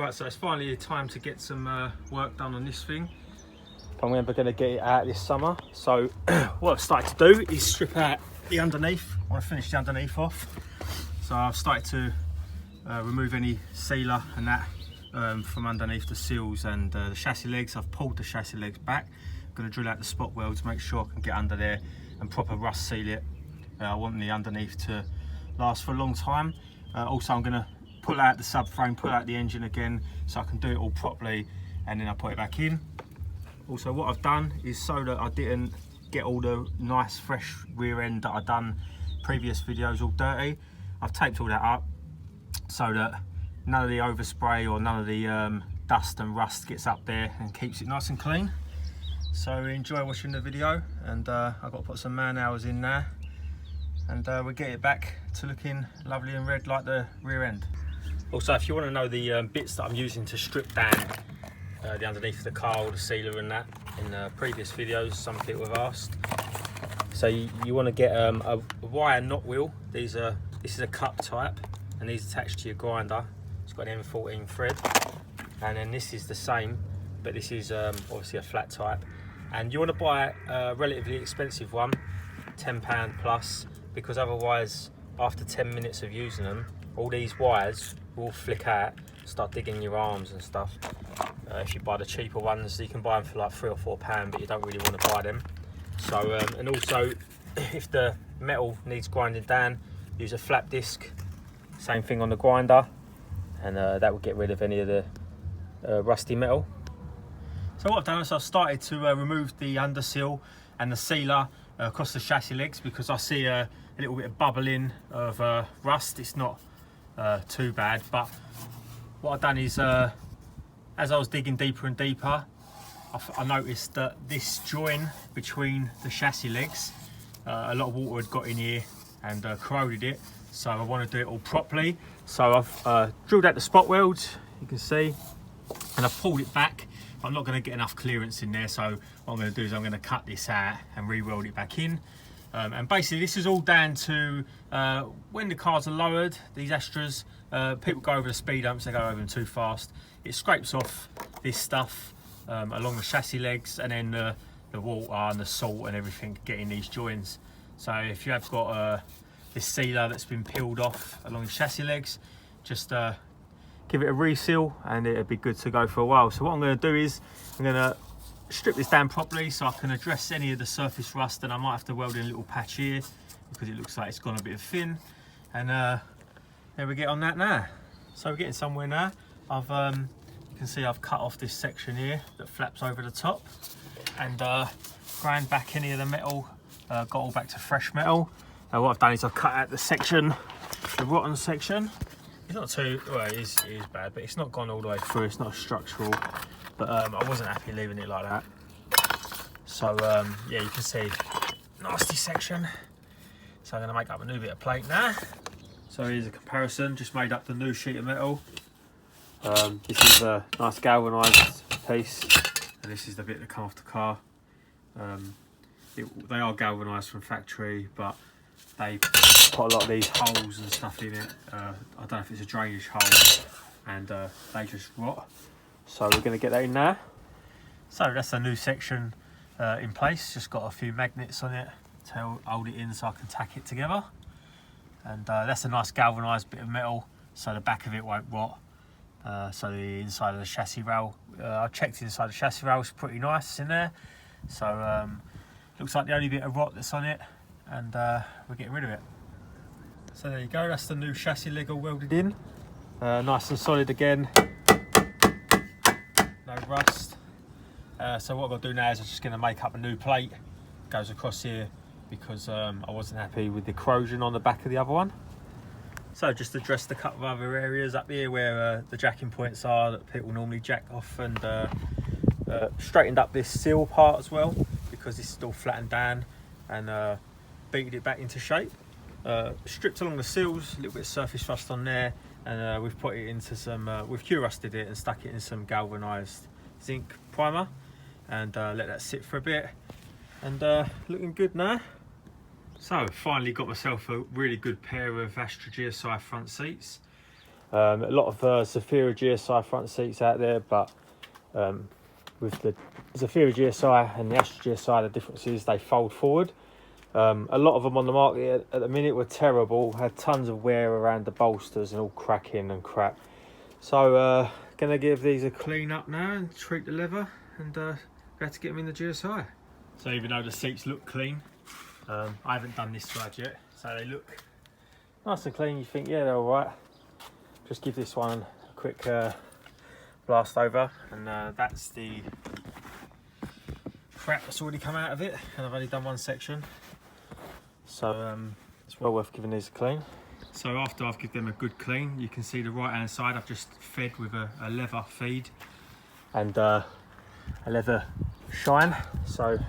Right, so it's finally time to get some work done on this thing. I'm ever going to get it out this summer. So what I've started to do is strip out the underneath. I want to finish the underneath off. So I've started to remove any sealer and that from underneath the seals and the chassis legs. I've pulled the chassis legs back. I'm going to drill out the spot welds, make sure I can get under there and proper rust seal it. I want the underneath to last for a long time. Also, I'm going to pull out the subframe, pull out the engine again so I can do it all properly, and then I put it back in. Also, what I've done is so that I didn't get all the nice fresh rear end that I've done previous videos all dirty, I've taped all that up so that none of the overspray or none of the dust and rust gets up there and keeps it nice and clean. So enjoy watching the video, and I've got to put some man hours in there, and we'll get it back to looking lovely and red like the rear end. Also, if you want to know the bits that I'm using to strip down the underneath of the car, or the sealer and that, in previous videos some people have asked. So you want to get a wire knot wheel. This is a cup type, and these attached to your grinder. It's got an M14 thread, and then this is the same, but this is obviously a flat type. And you want to buy a relatively expensive one, £10 plus, because otherwise after 10 minutes of using them, all these wires will flick out, start digging your arms and stuff. If you buy the cheaper ones, you can buy them for like £3 or £4, but you don't really want to buy them. So and also, if the metal needs grinding down, use a flap disc, same thing on the grinder, and that will get rid of any of the rusty metal. So what I've done is I've started to remove the underseal and the sealer across the chassis legs, because I see a little bit of bubbling of rust. It's not too bad, but what I've done is as I was digging deeper and deeper, I noticed that this join between the chassis legs, a lot of water had got in here and corroded it, so I want to do it all properly. So I've drilled out the spot welds, you can see, and I've pulled it back. I'm not going to get enough clearance in there, so what I'm going to do is I'm going to cut this out and re-weld it back in. And basically this is all down to when the cars are lowered, these Astras, people go over the speed humps, they go over them too fast. It scrapes off this stuff along the chassis legs, and then the water and the salt and everything get in these joints. So if you have got this sealer that's been peeled off along the chassis legs, just give it a reseal and it'll be good to go for a while. So what I'm going to do is I'm going to strip this down properly so I can address any of the surface rust, and I might have to weld in a little patch here because it looks like it's gone a bit thin, and there we get on that now. So we're getting somewhere now. You can see I've cut off this section here that flaps over the top, and ground back any of the metal, got all back to fresh metal. What I've done is I've cut out the section, the rotten section. It's not too, well, it is bad, but it's not gone all the way through. It's not structural, but I wasn't happy leaving it like that. So yeah, you can see nasty section. So I'm going to make up a new bit of plate now. So here's a comparison, just made up the new sheet of metal. This is a nice galvanised piece, and this is the bit that come off the car. They are galvanised from factory, but they put a lot of these holes and stuff in it. I don't know if it's a drainage hole, and they just rot. So we're going to get that in there. So that's a new section in place. Just got a few magnets on it to hold it in so I can tack it together. And that's a nice galvanised bit of metal, so the back of it won't rot. So the inside of the chassis rail, I checked inside the chassis rail, it's pretty nice in there. So looks like the only bit of rot that's on it, and we're getting rid of it. So there you go, that's the new chassis leg all welded in. Nice and solid again, no rust. So what I've got to do now is I'm just going to make up a new plate, goes across here, because I wasn't happy with the corrosion on the back of the other one. So just addressed a couple of other areas up here where the jacking points are that people normally jack off, and straightened up this seal part as well, because this is all flattened down, and beated it back into shape. Stripped along the seals, a little bit of surface rust on there, and we've put it into some, we've cure rusted it and stuck it in some galvanised zinc primer, and let that sit for a bit, and looking good now. So finally got myself a really good pair of Astra GSI front seats. A lot of Zafira GSI front seats out there, but with the Zafira GSI and the Astra GSI, the difference is they fold forward. A lot of them on the market at the minute were terrible, had tons of wear around the bolsters and all cracking and crap. So gonna give these a clean up now and treat the leather, and go to get them in the GSI. So even though the seats look clean, I haven't done this side yet, so they look nice and clean. You think, yeah, they're all right. Just give this one a quick blast over, and that's the crap that's already come out of it, and I've only done one section, so it's well worth giving these a clean. So after I've given them a good clean, you can see the right hand side I've just fed with a leather feed and a leather shine. So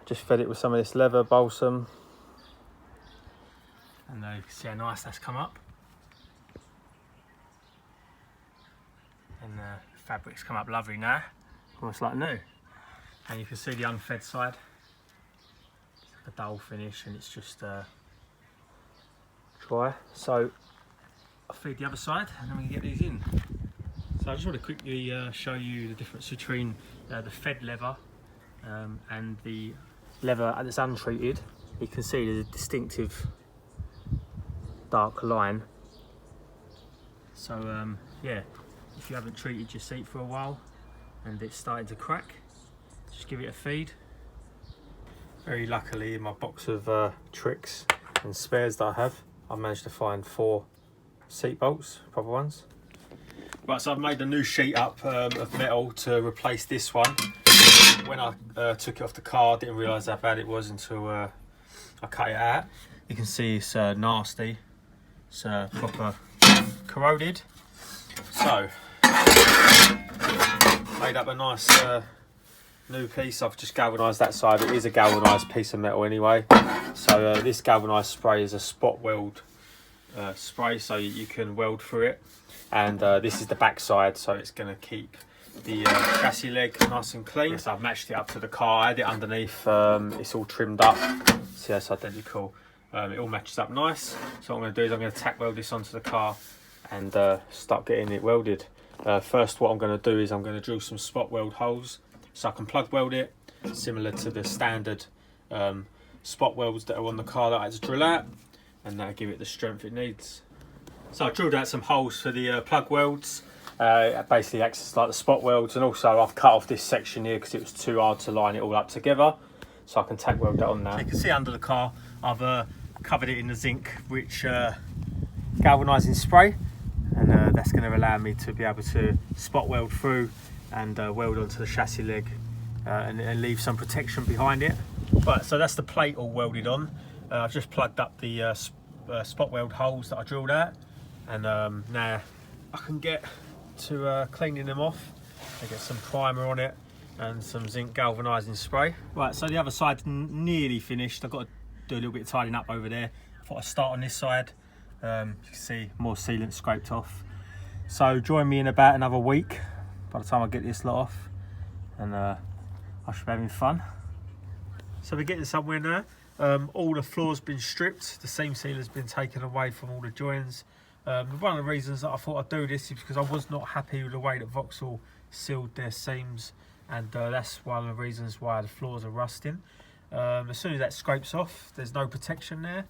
just fed it with some of this leather balsam, and you can see how nice that's come up, and the fabric's come up lovely now, almost like new. And you can see the unfed side, it's like a dull finish, and it's just dry. So I'll feed the other side and then we can get these in. So I just want to quickly show you the difference between the fed leather and the leather that's untreated. You can see there's a distinctive dark line. So yeah, if you haven't treated your seat for a while and it's starting to crack, just give it a feed. Very luckily, in my box of tricks and spares that I have, I managed to find 4 seat bolts, proper ones. Right, so I've made a new sheet up of metal to replace this one. When I took it off the car, I didn't realise how bad it was until I cut it out. You can see it's nasty. It's proper corroded. So, made up a nice new piece. I've just galvanised that side. It is a galvanised piece of metal anyway. So this galvanised spray is a spot weld spray, so you can weld through it. And this is the back side, so it's going to keep the chassis leg nice and clean. So I've matched it up to the car. I had it underneath. It's all trimmed up. See, that's identical. It all matches up nice. So what I'm going to do is I'm going to tack weld this onto the car and start getting it welded. First, what I'm going to do is I'm going to drill some spot weld holes so I can plug weld it, similar to the standard spot welds that are on the car that I had to drill out, and that'll give it the strength it needs. So I drilled out some holes for the plug welds. It basically acts as like the spot welds, and also I've cut off this section here because it was too hard to line it all up together, so I can tack weld that on now. So you can see under the car I've covered it in the zinc rich galvanising spray, and that's going to allow me to be able to spot weld through and weld onto the chassis leg and leave some protection behind it. Right, so that's the plate all welded on. I've just plugged up the spot weld holes that I drilled out, and now I can get to cleaning them off. I get some primer on it and some zinc galvanising spray. Right, so the other side's nearly finished. I've got to do a little bit of tidying up over there. I thought I'd start on this side. You can see more sealant scraped off. So join me in about another week by the time I get this lot off, and I should be having fun. So we're getting somewhere now. All the floor's been stripped, the seam seal has been taken away from all the joins. One of the reasons that I thought I'd do this is because I was not happy with the way that Vauxhall sealed their seams, and that's one of the reasons why the floors are rusting. As soon as that scrapes off, there's no protection there.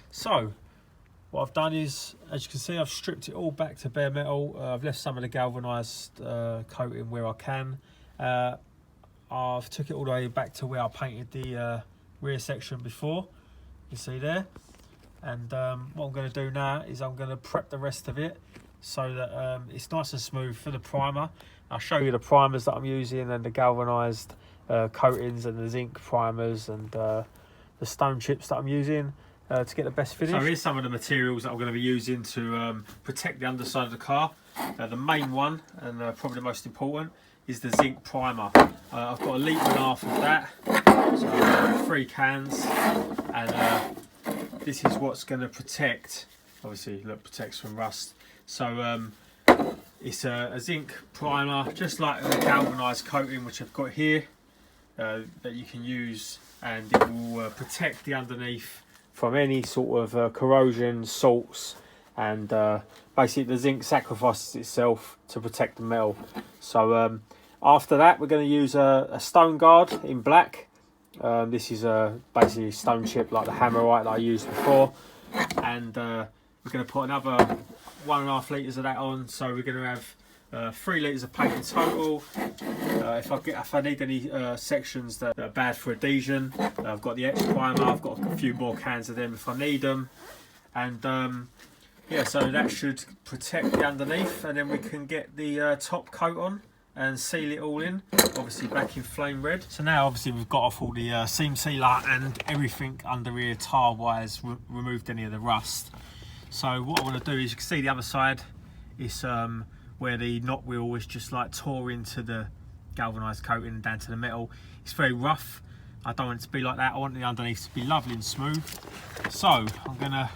So what I've done is, as you can see, I've stripped it all back to bare metal. I've left some of the galvanised coating where I can. I've took it all the way back to where I painted the rear section before, you see there. And what I'm going to do now is I'm going to prep the rest of it so that it's nice and smooth for the primer. I'll show you the primers that I'm using, and the galvanised coatings and the zinc primers and the stone chips that I'm using to get the best finish. So here's some of the materials that I'm going to be using to protect the underside of the car. The main one, and probably the most important, is the zinc primer. I've got 1.5 litres of that, so I've got 3 cans, and this is what's going to protect, obviously look, protects from rust. So it's a zinc primer, just like the galvanised coating which I've got here, that you can use, and it will protect the underneath from any sort of corrosion, salts, and basically the zinc sacrifices itself to protect the metal. So after that, we're going to use a stone guard in black. This is basically a stone chip like the hammerite that I used before, and we're going to put another 1.5 litres of that on. So we're going to have 3 litres of paint in total. If I need any sections that are bad for adhesion, I've got the extra primer. I've got a few more cans of them if I need them, and yeah, so that should protect the underneath, and then we can get the top coat on and seal it all in, obviously back in flame red. So now obviously we've got off all the seam sealer and everything under here tire wise, removed any of the rust. So what I want to do is, you can see the other side is where the knot wheel was just like tore into the galvanised coating and down to the metal. It's very rough. I don't want it to be like that. I want the underneath to be lovely and smooth. So I'm gonna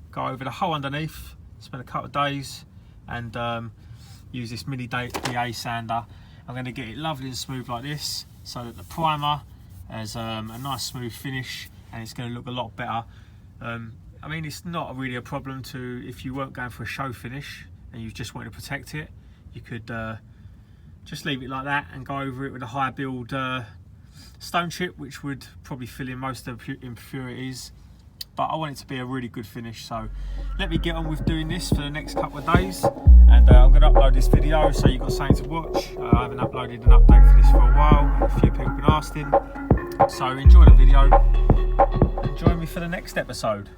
go over the whole underneath, spend a couple of days, and use this mini DA sander. I'm going to get it lovely and smooth like this, so that the primer has a nice smooth finish, and it's going to look a lot better. I mean, it's not really a problem to, if you weren't going for a show finish and you just wanted to protect it, you could just leave it like that and go over it with a higher build stone chip, which would probably fill in most of the impurities. But I want it to be a really good finish, so let me get on with doing this for the next couple of days, and I'm going to upload this video so you've got something to watch. I haven't uploaded an update for this for a while, a few people have been asking, so enjoy the video and join me for the next episode.